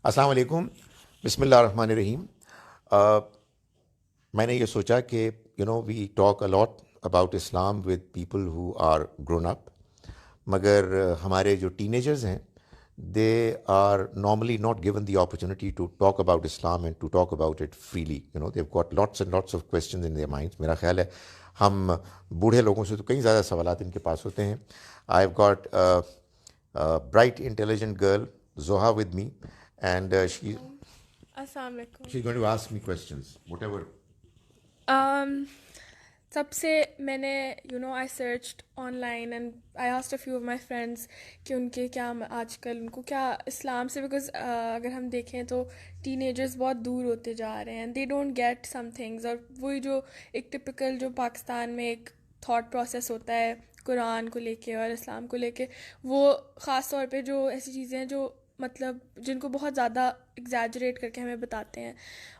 السلام علیکم. بسم اللہ الرحمن الرحیم. میں نے یہ سوچا کہ we talk a lot about Islam with people who are grown up, مگر ہمارے جو ٹین ایجرز ہیں they are normally not given the opportunity to talk about Islam and to talk about it freely. They've got lots and lots of questions in their minds. میرا خیال ہے ہم بوڑھے لوگوں سے تو کئی زیادہ سوالات ان کے پاس ہوتے ہیں. I have got bright intelligent girl Zoha with me and السلام علیکم. she's going to ask me questions whatever. سب سے میں نے I searched online and I asked a few of my friends کہ ان کے کیا آج کل ان کو کیا اسلام سے، بیکاز اگر ہم دیکھیں تو ٹین ایجرز بہت دور ہوتے جا رہے ہیں، they don't get some things. اور وہی جو ایک ٹپکل جو پاکستان میں ایک تھاٹ پروسیس ہوتا ہے قرآن کو لے کے اور اسلام کو لے کے، وہ خاص طور پہ جو ایسی چیزیں ہیں جو مطلب جن کو بہت زیادہ ایگزیجریٹ کر کے ہمیں بتاتے ہیں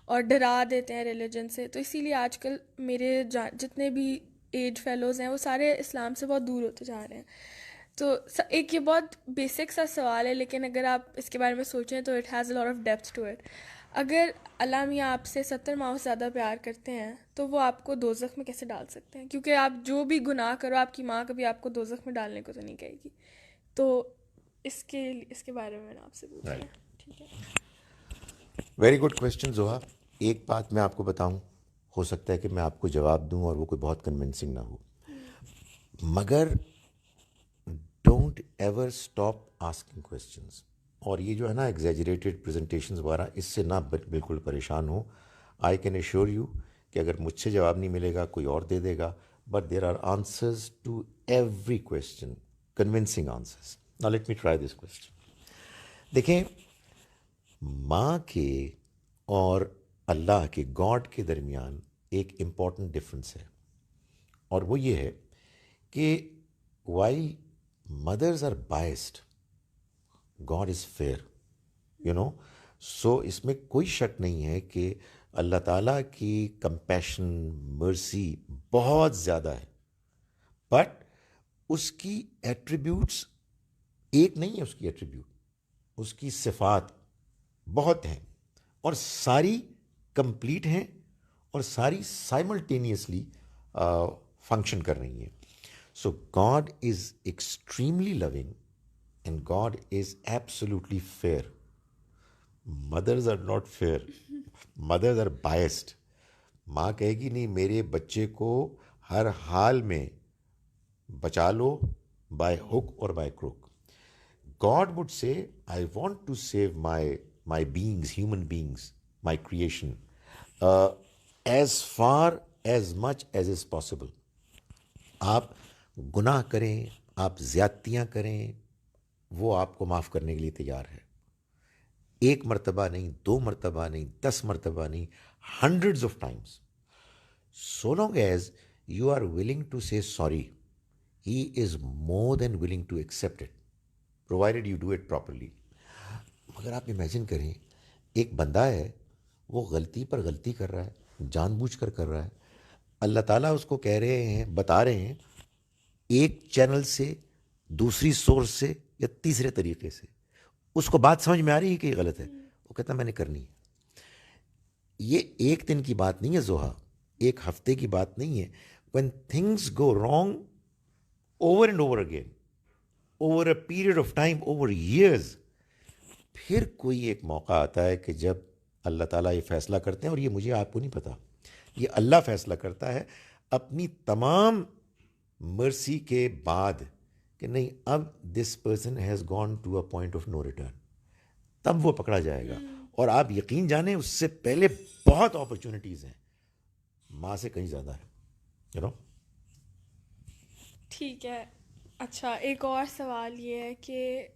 اور ڈرا دیتے ہیں ریلیجن سے. تو اسی لیے آج کل میرے جتنے بھی ایج فیلوز ہیں وہ سارے اسلام سے بہت دور ہوتے جا رہے ہیں. تو ایک یہ بہت بیسک سا سوال ہے، لیکن اگر آپ اس کے بارے میں سوچیں تو it has a lot of depth to it. اگر اللہ میاں آپ سے 70 ماہ سے زیادہ پیار کرتے ہیں تو وہ آپ کو دوزخ میں کیسے ڈال سکتے ہیں؟ کیونکہ آپ جو بھی گناہ کرو آپ کی ماں کبھی آپ کو دوزخ میں ڈالنے کو تو نہیں کہے گی. تو اس کے بارے میں آپ سے پوچھ رہے ہیں. ٹھیک ہے، ویری گڈ کویشچن زوہا. ایک بات میں آپ کو بتاؤں، ہو سکتا ہے کہ میں آپ کو جواب دوں اور وہ کوئی بہت کنونسنگ نہ ہو، مگر don't ever stop asking questions. اور یہ جو ہے نا ایگزیجریٹڈ پریزنٹیشنز وغیرہ، اس سے نہ بالکل پریشان ہو. آئی کین ایشور یو کہ اگر مجھ سے جواب نہیں ملے گا کوئی اور دے دے گا، but there are answers to every question, convincing answers. Now let me try this question. دیکھیں، ماں کے اور اللہ کے، گاڈ کے درمیان ایک امپورٹنٹ ڈفرینس ہے، اور وہ یہ ہے کہ while mothers are biased, God is fair. So اس میں کوئی شک نہیں ہے کہ اللہ تعالیٰ کی کمپیشن، مرسی بہت زیادہ ہے، بٹ اس کی ایٹریبیوٹس ایک نہیں ہے. اس کی ایٹریبیوٹ، اس کی صفات بہت ہیں، اور ساری کمپلیٹ ہیں، اور ساری سائملٹینیسلی فنکشن کر رہی ہیں. So God is extremely loving and God is absolutely fair. Mothers are not fair, mothers are biased. ماں کہے گی نہیں، میرے بچے کو ہر حال میں بچا لو، بائی ہک اور by crook. God would say, I want to save my beings, human beings, my creation, as far as much as is possible. آپ گناہ کریں، آپ زیادتیاں کریں، وہ آپ کو معاف کرنے کے لیے تیار ہے. ایک مرتبہ نہیں، 2 مرتبہ نہیں، 10 مرتبہ نہیں، hundreds of Times. So long as you are willing to say sorry, he is more than willing to accept it, provided you do it properly. مگر آپ امیجن کریں، ایک بندہ ہے، وہ غلطی پر غلطی کر رہا ہے، جان بوجھ کر رہا ہے. اللہ تعالیٰ اس کو کہہ رہے ہیں، بتا رہے ہیں ایک چینل سے، دوسری سورس سے، یا تیسرے طریقے سے. اس کو بات سمجھ میں آ رہی ہے کہ یہ غلط ہے، وہ کہتا ہے میں نے کرنی ہے. یہ ایک دن کی بات نہیں ہے زوہا، ایک ہفتے کی بات نہیں ہے. when things go wrong over and over again, over a period of time, over years, پھر کوئی ایک موقع آتا ہے کہ جب اللہ تعالیٰ یہ فیصلہ کرتے ہیں، اور یہ مجھے آپ کو نہیں پتا، یہ اللہ فیصلہ کرتا ہے اپنی تمام مرسی کے بعد کہ نہیں، اب this person has gone to a point of no return. تب وہ پکڑا جائے گا. اور آپ یقین جانیں، اس سے پہلے بہت اپرچونیٹیز ہیں، ماں سے کہیں زیادہ ہے. ٹھیک ہے. اچھا، ایک اور سوال یہ ہے کہ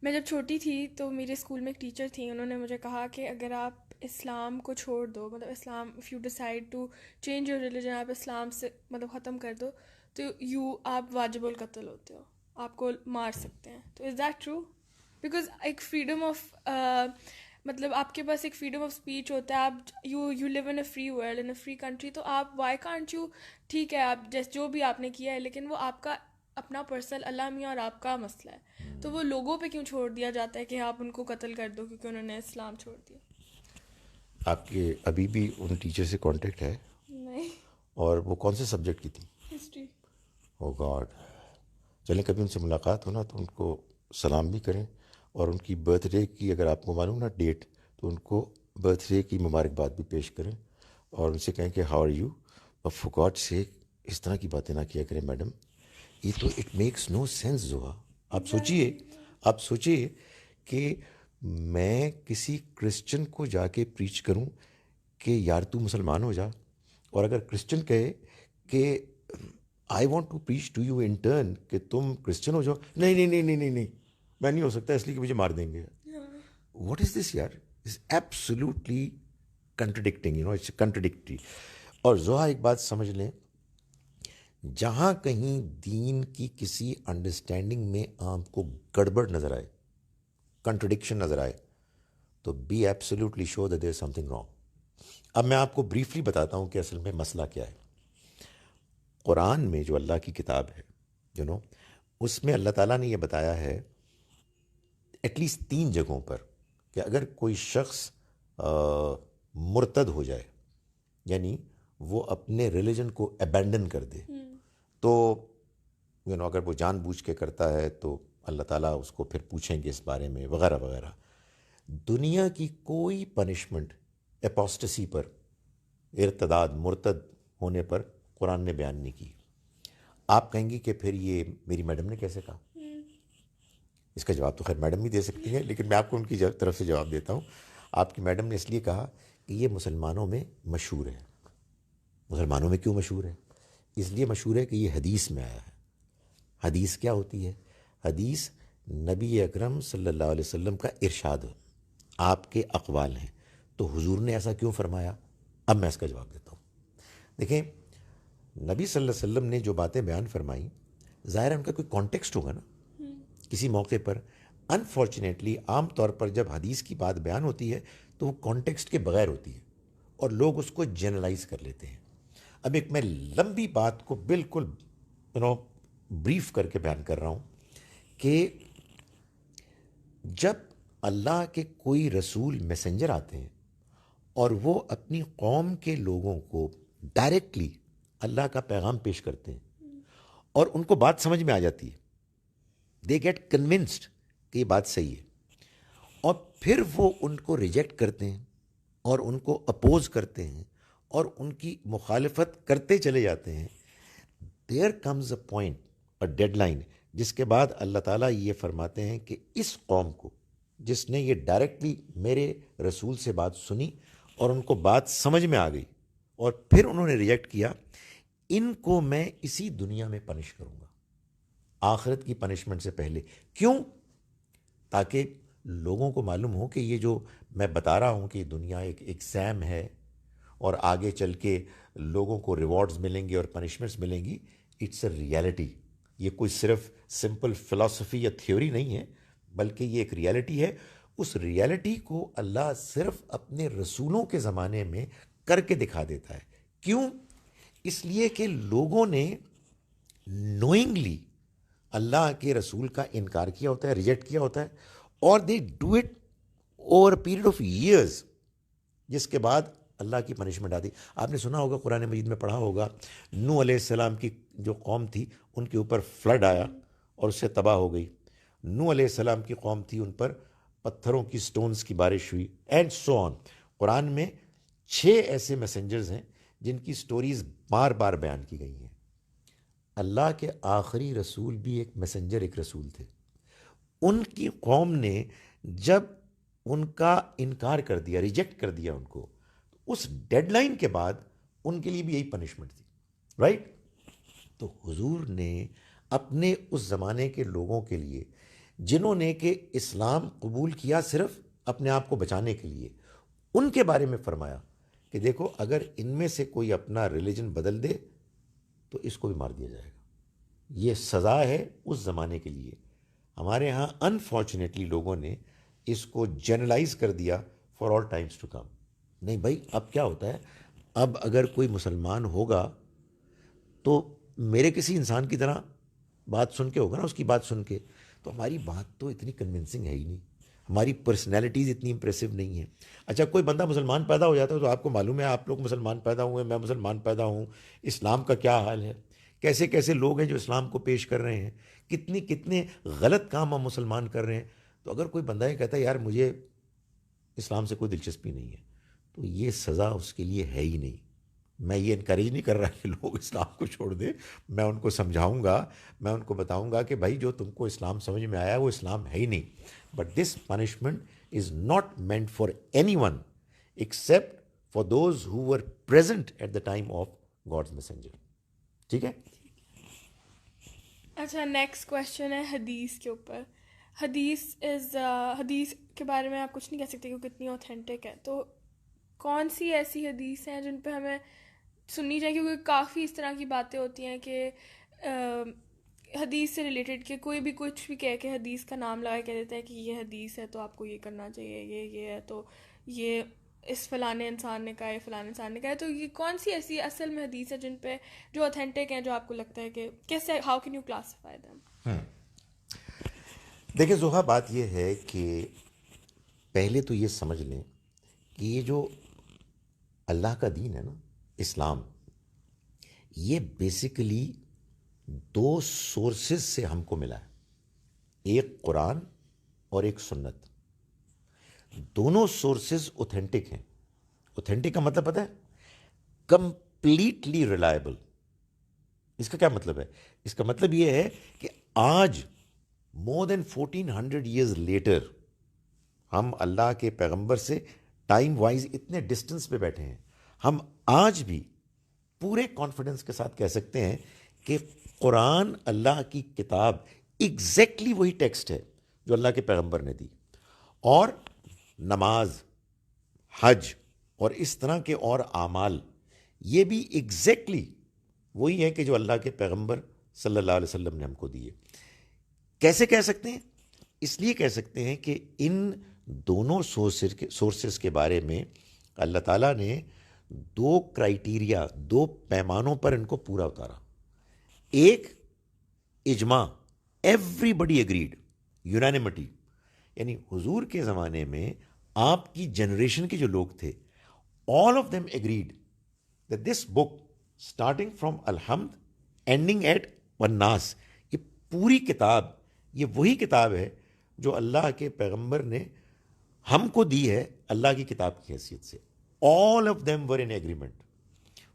میں جب چھوٹی تھی تو میرے اسکول میں ایک ٹیچر تھیں، انہوں نے مجھے کہا کہ اگر آپ اسلام کو چھوڑ دو، مطلب اسلام، if you decide to change your religion, آپ اسلام سے مطلب ختم کر دو تو آپ واجب القتل ہوتے ہو، آپ کو مار سکتے ہیں. تو از دیٹ ٹرو؟ بیکاز ایک فریڈم آف مطلب آپ کے پاس ایک فریڈم آف اسپیچ ہوتا ہے، آپ you live in a free world, in a free country, تو آپ وائی کانٹ یو، ٹھیک ہے آپ جیسے جو بھی آپ نے کیا ہے، لیکن وہ آپ کا اپنا پرسنل اللہ میاں اور آپ کا مسئلہ ہے، تو وہ لوگوں پہ کیوں چھوڑ دیا جاتا ہے کہ آپ ان کو قتل کر دو کیونکہ انہوں نے اسلام چھوڑ دیا؟ آپ کے ابھی بھی ان ٹیچر سے کانٹیکٹ ہے؟ نہیں. اور وہ کون سے سبجیکٹ کی تھی؟ ہسٹری. او گاڈ. چلیں کبھی ان سے ملاقات ہو نا تو ان کو سلام بھی کریں، اور ان کی برتھ ڈے کی اگر آپ کو معلوم نا ڈیٹ، تو ان کو برتھ ڈے کی مبارکباد بھی پیش کریں، اور ان سے کہیں کہ ہاؤ آر یو. اور فار گاڈ سے اس طرح کی باتیں نہ کیا کریں میڈم، یہ تو اٹ میکس نو سینس. زوہا آپ سوچیے کہ میں کسی کرسچن کو جا کے پریچ کروں کہ یار تو مسلمان ہو جا، اور اگر کرسچن کہے کہ I want to preach to you in turn کہ تم کرسچن ہو جاؤ، نہیں نہیں نہیں نہیں نہیں نہیں میں نہیں ہو سکتا اس لیے کہ مجھے مار دیں گے. واٹ از دس یار؟ Is absolutely contradicting, it's contradictory. اور زحا ایک بات سمجھ لیں، جہاں کہیں دین کی کسی انڈرسٹینڈنگ میں آپ کو گڑبڑ نظر آئے، کنٹرڈکشن نظر آئے، تو be absolutely sure that there is something wrong. اب میں آپ کو بریفلی بتاتا ہوں کہ اصل میں مسئلہ کیا ہے. قرآن میں جو اللہ کی کتاب ہے اس میں اللہ تعالیٰ نے یہ بتایا ہے ایٹ لیسٹ 3 جگہوں پر کہ اگر کوئی شخص مرتد ہو جائے، یعنی وہ اپنے ریلیجن کو ابینڈن کر دے، تو اگر وہ جان بوجھ کے کرتا ہے تو اللہ تعالیٰ اس کو پھر پوچھیں گے اس بارے میں وغیرہ وغیرہ. دنیا کی کوئی پنشمنٹ اپوسٹسی پر، ارتداد، مرتد ہونے پر قرآن نے بیان نہیں کی. آپ کہیں گی کہ پھر یہ میری میڈم نے کیسے کہا؟ اس کا جواب تو خیر میڈم بھی دے سکتی ہیں، لیکن میں آپ کو ان کی طرف سے جواب دیتا ہوں. آپ کی میڈم نے اس لیے کہا کہ یہ مسلمانوں میں مشہور ہے. مسلمانوں میں کیوں مشہور ہے؟ اس لیے مشہور ہے کہ یہ حدیث میں آیا ہے. حدیث کیا ہوتی ہے؟ حدیث نبی اکرم صلی اللہ علیہ وسلم کا ارشاد ہے، آپ کے اقوال ہیں. تو حضور نے ایسا کیوں فرمایا؟ اب میں اس کا جواب دیتا ہوں. دیکھیں، نبی صلی اللہ علیہ وسلم نے جو باتیں بیان فرمائیں، ظاہر ہے ان کا کوئی کانٹیکسٹ ہوگا نا کسی موقع پر. انفارچونیٹلی عام طور پر جب حدیث کی بات بیان ہوتی ہے تو وہ کانٹیکسٹ کے بغیر ہوتی ہے، اور لوگ اس کو جنرلائز کر لیتے ہیں. اب ایک میں لمبی بات کو بالکل بریف کر کے بیان کر رہا ہوں کہ جب اللہ کے کوئی رسول میسنجر آتے ہیں اور وہ اپنی قوم کے لوگوں کو ڈائریکٹلی اللہ کا پیغام پیش کرتے ہیں اور ان کو بات سمجھ میں آ جاتی ہے، دے گیٹ کنونسڈ کہ یہ بات صحیح ہے، اور پھر وہ ان کو ریجیکٹ کرتے ہیں اور ان کو اپوز کرتے ہیں اور ان کی مخالفت کرتے چلے جاتے ہیں. There comes a point, a deadline, جس کے بعد اللہ تعالیٰ یہ فرماتے ہیں کہ اس قوم کو جس نے یہ ڈائریکٹلی میرے رسول سے بات سنی اور ان کو بات سمجھ میں آ گئی اور پھر انہوں نے ریجیکٹ کیا، ان کو میں اسی دنیا میں پنش کروں گا، آخرت کی پنشمنٹ سے پہلے. کیوں؟ تاکہ لوگوں کو معلوم ہو کہ یہ جو میں بتا رہا ہوں کہ دنیا ایک ایگزام ہے اور آگے چل کے لوگوں کو ریوارڈز ملیں گے اور پنشمنٹس ملیں گی. It's a reality. یہ کوئی صرف سمپل فلاسفی یا تھیوری نہیں ہے، بلکہ یہ ایک ریالٹی ہے. اس ریالٹی کو اللہ صرف اپنے رسولوں کے زمانے میں کر کے دکھا دیتا ہے. کیوں؟ اس لیے کہ لوگوں نے نوئنگلی اللہ کے رسول کا انکار کیا ہوتا ہے، ریجیکٹ کیا ہوتا ہے، اور they do it over a period of years, جس کے بعد اللہ کی پنشمنٹ آتی. آپ نے سنا ہوگا، قرآن مجید میں پڑھا ہوگا، نوح علیہ السلام کی جو قوم تھی ان کے اوپر فلڈ آیا اور اس سے تباہ ہو گئی. نوح علیہ السلام کی قوم تھی، ان پر پتھروں کی سٹونز کی بارش ہوئی، اینڈ سو آن. قرآن میں 6 ایسے میسنجرز ہیں جن کی سٹوریز بار بار بیان کی گئی ہیں. اللہ کے آخری رسول بھی ایک میسنجر، ایک رسول تھے. ان کی قوم نے جب ان کا انکار کر دیا، ریجیکٹ کر دیا ان کو، اس ڈیڈ لائن کے بعد ان کے لیے بھی یہی پنشمنٹ تھی، رائٹ؟ تو حضور نے اپنے اس زمانے کے لوگوں کے لیے جنہوں نے کہ اسلام قبول کیا صرف اپنے آپ کو بچانے کے لیے، ان کے بارے میں فرمایا کہ دیکھو اگر ان میں سے کوئی اپنا ریلیجن بدل دے تو اس کو بھی مار دیا جائے گا. یہ سزا ہے اس زمانے کے لیے. ہمارے ہاں انفارچونیٹلی لوگوں نے اس کو جنرلائز کر دیا for all times to come. نہیں بھائی، اب کیا ہوتا ہے، اب اگر کوئی مسلمان ہوگا تو میرے کسی انسان کی طرح بات سن کے ہوگا نا, اس کی بات سن کے. تو ہماری بات تو اتنی کنونسنگ ہے ہی نہیں, ہماری پرسنالٹیز اتنی امپریسو نہیں ہیں. اچھا کوئی بندہ مسلمان پیدا ہو جاتا ہے تو آپ کو معلوم ہے آپ لوگ مسلمان پیدا ہوئے, میں مسلمان پیدا ہوں, اسلام کا کیا حال ہے, کیسے کیسے لوگ ہیں جو اسلام کو پیش کر رہے ہیں, کتنے غلط کام ہم مسلمان کر رہے ہیں. تو اگر کوئی بندہ یہ کہتا ہے یار مجھے اسلام سے کوئی دلچسپی نہیں ہے, تو یہ سزا اس کے لیے ہے ہی نہیں. میں یہ انکریج نہیں کر رہا کہ لوگ اسلام کو چھوڑ دیں, میں ان کو سمجھاؤں گا, میں ان کو بتاؤں گا کہ بھائی جو تم کو اسلام سمجھ میں آیا وہ اسلام ہے ہی نہیں. But this punishment is not meant for anyone except for those who were present at the time of God's messenger. ٹھیک ہے. اچھا نیکسٹ کویشچن ہے حدیث کے اوپر. حدیث کے بارے میں آپ کچھ نہیں کہہ سکتے کیونکہ کتنی اوتھینٹک ہے. تو کون سی ایسی حدیث ہیں جن پہ ہمیں سننی چاہیے, کیونکہ کافی اس طرح کی باتیں ہوتی ہیں کہ حدیث سے ریلیٹڈ کہ کوئی بھی کچھ بھی کہہ کے حدیث کا نام لگا کہہ دیتا ہے کہ یہ حدیث ہے تو آپ کو یہ کرنا چاہیے, یہ ہے تو یہ اس فلانے انسان نے کہا ہے, فلانے انسان نے کہا ہے. تو یہ کون سی ایسی اصل میں حدیث ہے جن پہ جو اوتھینٹک ہیں, جو آپ کو لگتا ہے کہ کیسے, how can you classify them? دیکھیں زحا, بات یہ ہے کہ پہلے تو یہ سمجھ لیں کہ یہ جو اللہ کا دین ہے نا, اسلام, یہ بیسیکلی دو سورسز سے ہم کو ملا ہے, ایک قرآن اور ایک سنت. دونوں سورسز اوتھینٹک ہیں. اوتھینٹک کا مطلب پتہ ہے, کمپلیٹلی ریلائبل. اس کا کیا مطلب ہے؟ اس کا مطلب یہ ہے کہ آج مور دین 1400 ایئرز لیٹر ہم اللہ کے پیغمبر سے ٹائم وائز اتنے ڈسٹنس پہ بیٹھے ہیں, ہم آج بھی پورے کانفیڈنس کے ساتھ کہہ سکتے ہیں کہ قرآن اللہ کی کتاب ایگزیکٹلی وہی ٹیکسٹ ہے جو اللہ کے پیغمبر نے دی, اور نماز, حج اور اس طرح کے اور اعمال یہ بھی ایگزیکٹلی وہی ہے کہ جو اللہ کے پیغمبر صلی اللہ علیہ وسلم نے ہم کو دیے. کیسے کہہ سکتے ہیں؟ اس لیے کہہ سکتے ہیں کہ ان دونوں سورسز کے بارے میں اللہ تعالیٰ نے دو کرائیٹیریا, دو پیمانوں پر ان کو پورا اتارا. ایک اجماع, ایوری بڈی ایگریڈ, یونانیمٹی, یعنی حضور کے زمانے میں آپ کی جنریشن کے جو لوگ تھے, all of them agreed that this book starting from الحمد اینڈنگ ایٹ والناس, یہ پوری کتاب یہ وہی کتاب ہے جو اللہ کے پیغمبر نے ہم کو دی ہے اللہ کی کتاب کی حیثیت سے. All of them were in agreement.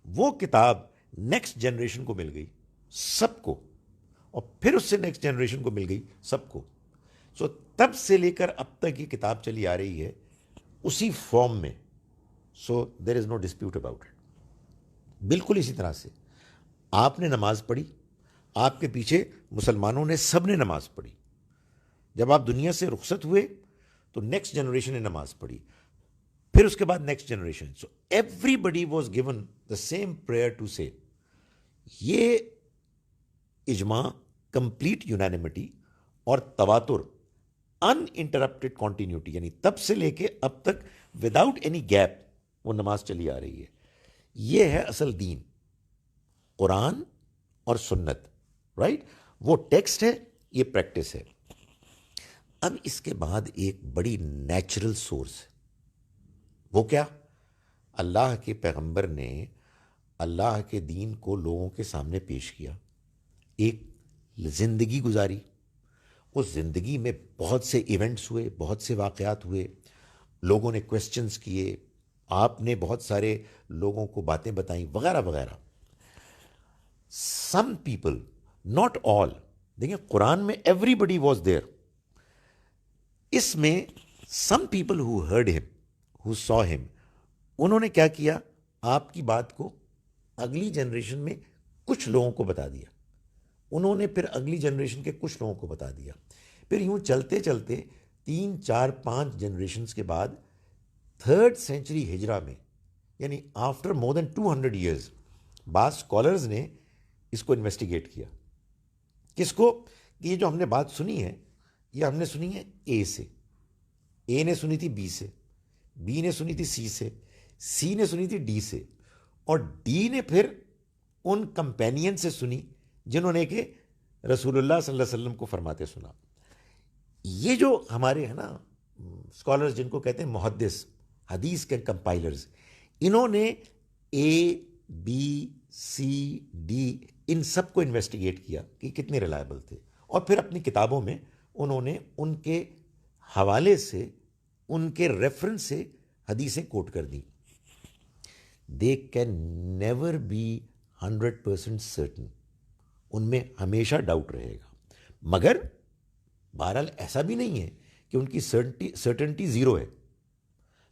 وہ کتاب نیکسٹ جنریشن کو مل گئی سب کو, اور پھر اس سے نیکسٹ جنریشن کو مل گئی سب کو. سو تب سے لے کر اب تک یہ کتاب چلی آ رہی ہے اسی فارم میں. سو دیر از نو ڈسپیوٹ اباؤٹ اٹ. بالکل اسی طرح سے آپ نے نماز پڑھی, آپ کے پیچھے مسلمانوں نے سب نے نماز پڑھی. جب آپ دنیا سے رخصت ہوئے تو نیکسٹ جنریشن نے نماز پڑھی, پھر اس کے بعد next generation. So everybody was given the same prayer to say. یہ اجماع, کمپلیٹ یونانیمٹی اور تواتر, ان انٹرپٹیڈ کنٹینیوٹی, یعنی تب سے لے کے اب تک وداؤٹ اینی گیپ وہ نماز چلی آ رہی ہے. یہ ہے اصل دین, قرآن اور سنت, رائٹ. وہ ٹیکسٹ ہے, یہ پریکٹس ہے. اب اس کے بعد ایک بڑی نیچرل سورس ہے, وہ کیا؟ اللہ کے پیغمبر نے اللہ کے دین کو لوگوں کے سامنے پیش کیا, ایک زندگی گزاری. اس زندگی میں بہت سے ایونٹس ہوئے, بہت سے واقعات ہوئے, لوگوں نے کویسچنس کیے, آپ نے بہت سارے لوگوں کو باتیں بتائیں وغیرہ وغیرہ. سم پیپل, ناٹ آل, دیکھیں قرآن میں ایوری بڈی واز دیئر. اس میں سم پیپل ہو ہرڈ ہم, ہو سو ہم, انہوں نے کیا کیا, آپ کی بات کو اگلی جنریشن میں کچھ لوگوں کو بتا دیا, انہوں نے پھر اگلی جنریشن کے کچھ لوگوں کو بتا دیا. پھر یوں چلتے چلتے 3 4 5 جنریشنز کے بعد 3rd سینچری ہجرہ میں, یعنی آفٹر مور دین 200 ایئرز, بعض اسکالرز نے اس کو انویسٹیگیٹ کیا. کس کو؟ کہ یہ جو ہم نے بات سنی ہے یہ ہم نے سنی ہے اے سے, اے نے سنی تھی بی سے, بی نے سنی تھی سی سے, سی نے سنی تھی ڈی سے, اور ڈی نے پھر ان کمپینین سے سنی جنہوں نے کہ رسول اللہ صلی اللہ علیہ وسلم کو فرماتے سنا. یہ جو ہمارے ہیں نا اسکالرز جن کو کہتے ہیں محدث, حدیث کے کمپائلرز, انہوں نے اے بی سی ڈی ان سب کو انویسٹیگیٹ کیا کہ کتنے ریلائبل تھے, اور پھر اپنی کتابوں میں انہوں نے ان کے حوالے سے, ان کے ریفرنس سے حدیثیں کوٹ کر دیں. They can never be 100% certain, ان میں ہمیشہ ڈاؤٹ رہے گا, مگر بہرحال ایسا بھی نہیں ہے کہ ان کی سرٹنٹی زیرو ہے.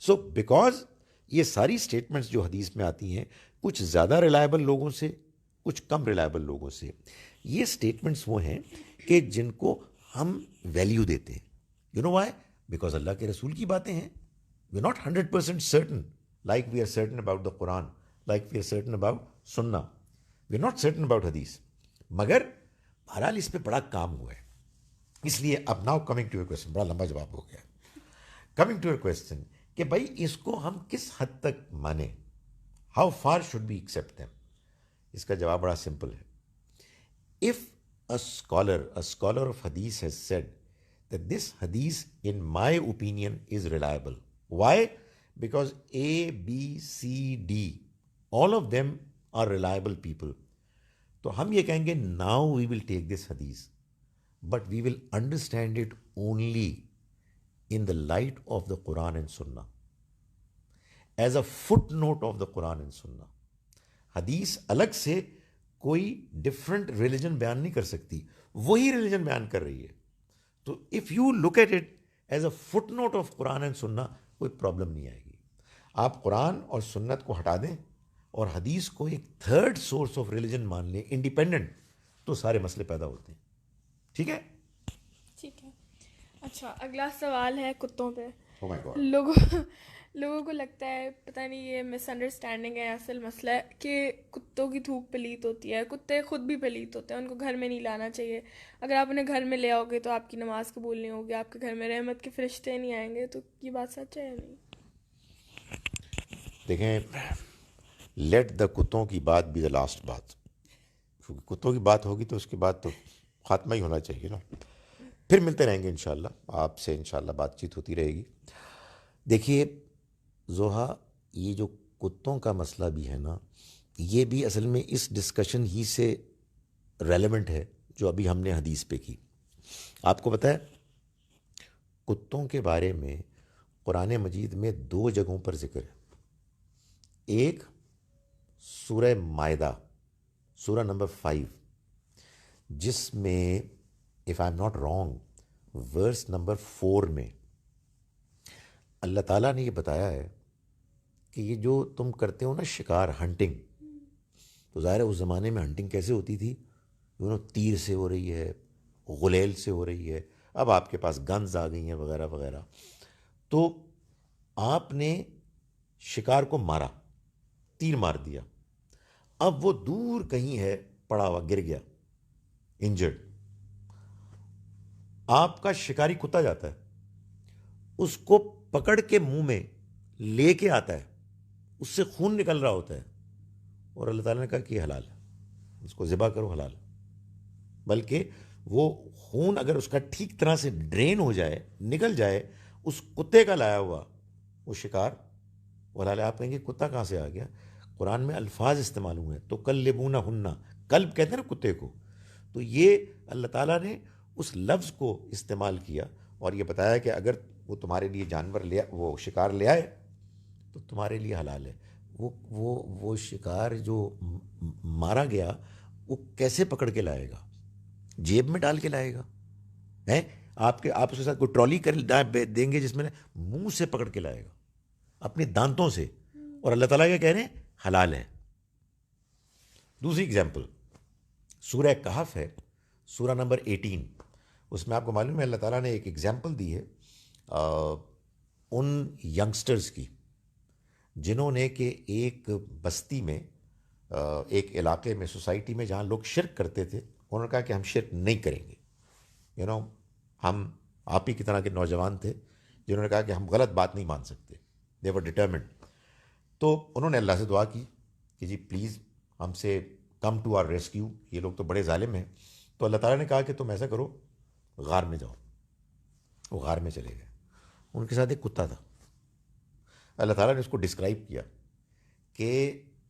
سو بیکاز یہ ساری اسٹیٹمنٹس جو حدیث میں آتی ہیں کچھ زیادہ ریلائبل لوگوں سے, کچھ کم ریلائبل لوگوں سے, یہ اسٹیٹمنٹس وہ ہیں کہ جن کو ہم ویلیو دیتے ہیں. You know why? Because Allah کے رسول کی باتیں ہیں. We are not 100% certain like we are certain about the Quran, like we are certain about Sunnah, we are not certain about Hadith. مگر بہرحال اس پہ بڑا کام ہوا ہے. اس لیے اب now coming to your question, بڑا لمبا جواب ہو گیا. کمنگ ٹو یور کوشچن کہ بھائی اس کو ہم کس حد تک مانیں, how far should be accept them, اس کا جواب بڑا سمپل ہے. If a scholar of hadith has said that this hadith in my opinion is reliable. Why? Because A, B, C, D, all of them are reliable people. تو ہم یہ کہیں گے now we will take this hadith, but we will understand it only in the light of the Quran and Sunnah, as a footnote of the Quran and Sunnah. حدیث الگ سے کوئی different religion بیان نہیں کر سکتی, وہی ریلیجن بیان کر رہی ہے. تو if you look at it as a footnote of Quran and Sunnah, کوئی پرابلم نہیں آئے گی. آپ قرآن اور سنت کو ہٹا دیں اور حدیث کو ایک تھرڈ سورس آف ریلیجن مان لیں انڈیپینڈنٹ, تو سارے مسئلے پیدا ہوتے ہیں. ٹھیک ہے, ٹھیک ہے. اچھا, اگلا سوال ہے کتوں پہ. oh my God. لوگوں کو لگتا ہے, پتہ نہیں یہ مس انڈرسٹینڈنگ ہے, اصل مسئلہ ہے کہ کتوں کی تھوک پلیت ہوتی ہے. کتے خود بھی پلیت ہوتے ہیں, ان کو گھر میں نہیں لانا چاہیے. اگر آپ انہیں گھر میں لے آؤ گے تو آپ کی نماز قبول نہیں ہوگی, آپ کے گھر میں رحمت کے فرشتے نہیں آئیں گے. تو یہ بات سچ ہے یا نہیں؟ دیکھیں, لیٹ دا کتوں کی بات بی دا لاسٹ بات. کیونکہ کتوں کی بات ہوگی تو اس کے بعد تو خاتمہ ہی ہونا چاہیے نا. پھر ملتے رہیں گے انشاءاللہ, آپ سے انشاءاللہ بات چیت ہوتی رہے گی. دیکھیے زوہا, یہ جو کتوں کا مسئلہ بھی ہے نا, یہ بھی اصل میں اس ڈسکشن ہی سے ریلیونٹ ہے جو ابھی ہم نے حدیث پہ کی. آپ کو پتہ ہے کتوں کے بارے میں قرآن مجید میں 2 جگہوں پر ذکر ہے. ایک سورہ مائدہ, سورہ نمبر 5, جس میں if I am not wrong verse number 4 میں اللہ تعالیٰ نے یہ بتایا ہے کہ یہ جو تم کرتے ہو نا شکار, ہنٹنگ, تو ظاہر ہے اس زمانے میں ہنٹنگ کیسے ہوتی تھی, تیر سے ہو رہی ہے, غلیل سے ہو رہی ہے, اب آپ کے پاس گنز آ گئی ہیں وغیرہ وغیرہ. تو آپ نے شکار کو مارا, تیر مار دیا, اب وہ دور کہیں ہے پڑا ہوا, گر گیا انجرڈ. آپ کا شکاری کتا جاتا ہے, اس کو پکڑ کے منہ میں لے کے آتا ہے, اس سے خون نکل رہا ہوتا ہے, اور اللہ تعالیٰ نے کہا کہ یہ حلال ہے, اس کو ذبح کرو, حلال. بلکہ وہ خون اگر اس کا ٹھیک طرح سے ڈرین ہو جائے, نکل جائے, اس کتے کا لایا ہوا وہ شکار, وہ حلال ہے. آپ کہیں گے کتا کہاں سے آ گیا؟ قرآن میں الفاظ استعمال ہوئے ہیں, تو کلبونہن, کلب کہتے ہیں نا کتے کو, تو یہ اللہ تعالیٰ نے اس لفظ کو استعمال کیا اور یہ بتایا کہ اگر وہ تمہارے لیے جانور وہ شکار لے آئے تو تمہارے لیے حلال ہے. وہ شکار جو مارا گیا وہ کیسے پکڑ کے لائے گا؟ جیب میں ڈال کے لائے گا؟ آپ اس کے ساتھ کوئی ٹرالی دیں گے جس میں منہ سے پکڑ کے لائے گا اپنے دانتوں سے, اور اللہ تعالیٰ کیا کہہ رہے ہیں؟ حلال ہے. دوسری اگزامپل سورہ کہف ہے, سورہ نمبر 18, اس میں آپ کو معلوم ہے اللہ تعالیٰ نے ایک ایگزامپل دی ہے ان ینگسٹرز کی جنہوں نے کہ ایک بستی میں, ایک علاقے میں, سوسائٹی میں جہاں لوگ شرک کرتے تھے, انہوں نے کہا کہ ہم شرک نہیں کریں گے. ہم آپ ہی کی طرح کے نوجوان تھے جنہوں نے کہا کہ ہم غلط بات نہیں مان سکتے. دے ور ڈٹرمنڈ. تو انہوں نے اللہ سے دعا کی کہ جی پلیز ہم سے کم ٹو آر ریسکیو, یہ لوگ تو بڑے ظالم ہیں. تو اللہ تعالیٰ نے کہا کہ تم ایسا کرو غار میں جاؤ. وہ غار میں چلے گئے. ان کے ساتھ ایک کتا تھا. اللہ تعالیٰ نے اس کو ڈسکرائب کیا کہ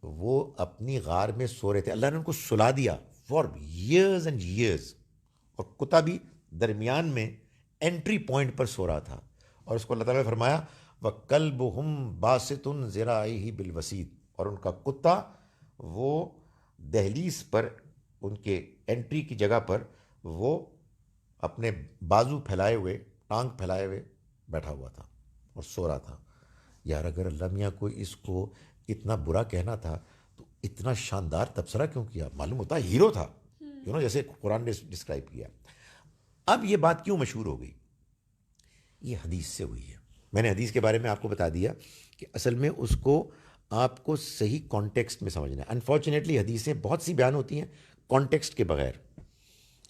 وہ اپنی غار میں سو رہے تھے. اللہ نے ان کو سلا دیا فار ایئرز اینڈ ایئرز, اور کتا بھی درمیان میں انٹری پوائنٹ پر سو رہا تھا. اور اس کو اللہ تعالیٰ نے فرمایا وَكَلْبُهُمْ بَاسِطٌ ذِرَاعِهِ بِالْوَسِيدِ, اور ان کا کتا وہ دہلیز پر, ان کے انٹری کی جگہ پر وہ اپنے بازو پھیلائے ہوئے, ٹانگ پھیلائے ہوئے بیٹھا ہوا تھا اور سو رہا تھا. یار اگر اللہ میاں کو اس کو اتنا برا کہنا تھا تو اتنا شاندار تبصرہ کیوں کیا؟ معلوم ہوتا ہیرو تھا, جیسے قرآن نے ڈسکرائب کیا. اب یہ بات کیوں مشہور ہو گئی؟ یہ حدیث سے ہوئی ہے. میں نے حدیث کے بارے میں آپ کو بتا دیا کہ اصل میں اس کو آپ کو صحیح کانٹیکسٹ میں سمجھنا ہے. انفارچونیٹلی حدیثیں بہت سی بیان ہوتی ہیں کانٹیکسٹ کے بغیر.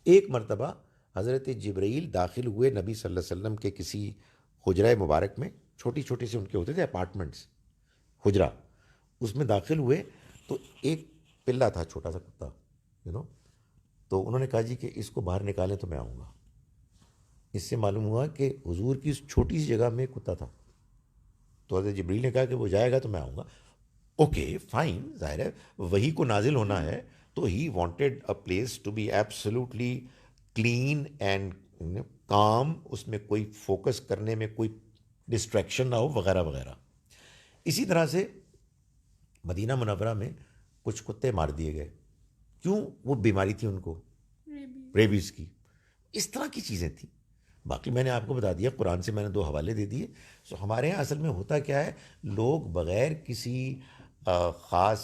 ایک مرتبہ حضرت جبرائیل داخل ہوئے نبی صلی اللہ علیہ وسلم کے کسی حجرہ مبارک میں. چھوٹی چھوٹی سے ان کے ہوتے تھے اپارٹمنٹس, حجرہ, اس میں داخل ہوئے تو ایک پلہ تھا, چھوٹا سا کتا, تو انہوں نے کہا جی کہ اس کو باہر نکالیں تو میں آؤں گا. اس سے معلوم ہوا کہ حضور کی اس چھوٹی سی جگہ میں کتا تھا. تو حضرت جبریل نے کہا کہ وہ جائے گا تو میں آؤں گا. اوکے فائن, ظاہر ہے وہی کو نازل ہونا ہے تو ہی wanted a place to be absolutely clean and calm, اس میں کوئی فوکس کرنے میں کوئی ڈسٹریکشن نہ ہو وغیرہ وغیرہ. اسی طرح سے مدینہ منورہ میں کچھ کتے مار دیے گئے. کیوں؟ وہ بیماری تھی ان کو, ریبیز کی. اس طرح کی چیزیں تھیں. باقی میں نے آپ کو بتا دیا, قرآن سے میں نے 2 حوالے دے دیے. سو ہمارے یہاں اصل میں ہوتا کیا ہے, لوگ بغیر کسی خاص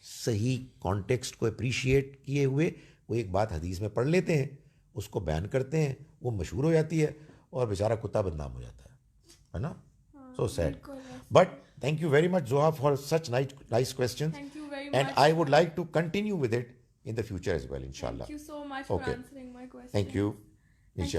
صحیح کانٹیکسٹ کو اپریشیٹ کیے ہوئے وہ ایک بات حدیث میں پڑھ لیتے ہیں, اس کو بیان کرتے ہیں, وہ مشہور ہو جاتی ہے اور بیچارہ کتا بدنام ہو جاتا ہے نا. So sad. But thank you very much Zoha for such nice questions. Thank you very and much. I would like to continue with it in the future as well, inshallah. Thank you so much for Okay. answering my question. Thank you. Inshallah.